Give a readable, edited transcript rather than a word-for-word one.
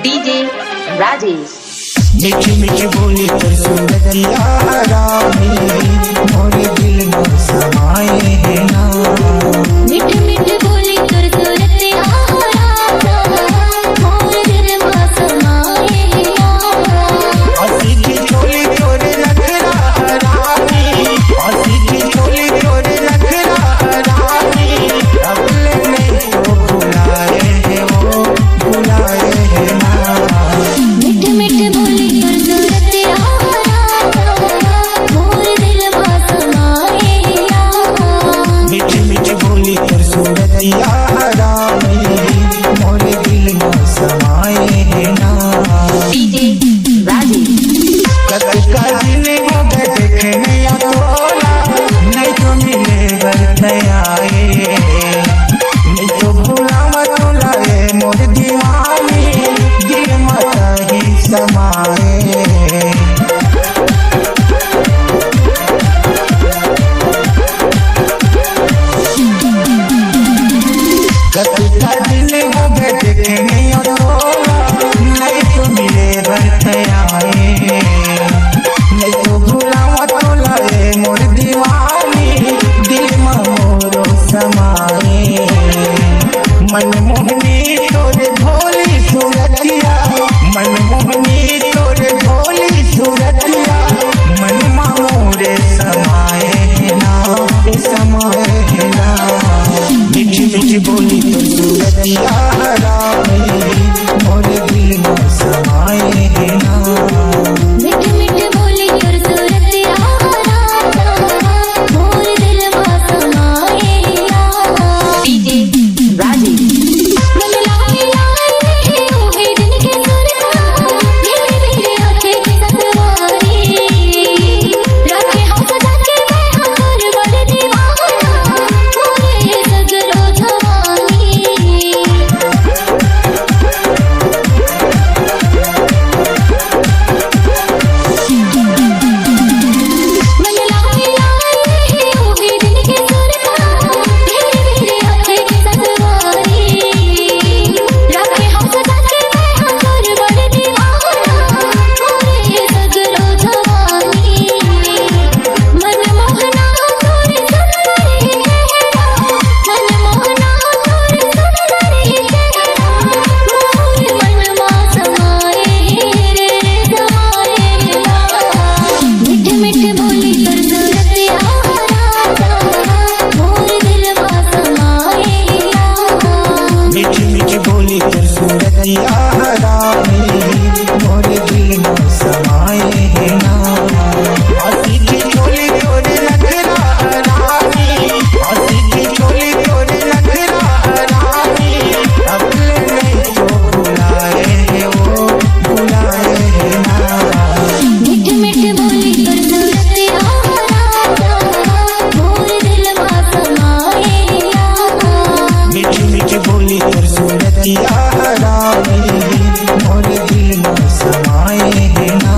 DJ Rajesh. मीठी मीठी बोली तो सूरतिया रानी मोरे दिल में समाए है ना। मीठी मीठी बोली तो सूरतिया रानी मोरे दिल में समाए है ना। हंसी की चोली तोरे नखरा रानी, हंसी की चोली तोरे नखरा रानी, अगले नहीं तो बुलाए है वो बुलाए है ना। मीठी मीठी बोली तो सूरतिया रानी मोरे दिल में समाए है ना। मीठी मीठी बोली तो सूरतिया रानी मोरे दिल में समाए है ना। डीजे राजेश। का दिन वो देखने या तोला नहीं तो मिले बरतयाए, नहीं तो भूला मत लाए मोर दीवानी दिल मत ही समाए। का दिन वो देखने या तोला नहीं तो मिले बरतयाए, नहीं तो भूला तो लाए मोर दीवानी दिल में मोरो समाए। मनमोहनी तोरे भोली सूरतिया, मनमोहनी तोरे भोली सूरतिया, मन मोरे समाए है ना समाए है ना। मीठी मीठी बोली तो सूरतिया रानी मोरे दिल में समाए है ना। मीठी मीठी बोली तो सूरतिया रानी मोरे दिल में समाए है ना। डीजे राजेश। मन लाए लाए ओहे दिन के सुरता मेरे मेरे आंखें की सतवारी रखे हम सजा के मैं हर बड़े दीवाना मोरे सगरो जवानी। मन लाए लाए ओहे दिन के सुरता मेरे मेरे आंखें की सतवारी रखे हम सजा के मैं हर बड़े दीवाना मोरे सगरो जवानी। मन मोहना तोरे सुंदरी चेहरा, मन मोहना तोरे सुंदरी चेहरा, मोर मन मा समाए रे समाए ला। मीठी मीठी बोली तो सूरतिया रानी मोर दिल में समाए ला। मीठी मीठी बोली तो सूरतिया रानी मोरे दिल में समाए है ना। हंसी की चोली तोरे नखरा रानी, हंसी की चोली तोरे नखरा रानी, अगले नहीं तो बुलाए है वो बुलाए है ना। मीठी मीठी बोली तो सूरतिया रानी मोर दिल में समाए ला। मीठी मीठी बोली तो सूरतिया रानी मोरे दिल में समाए है ना।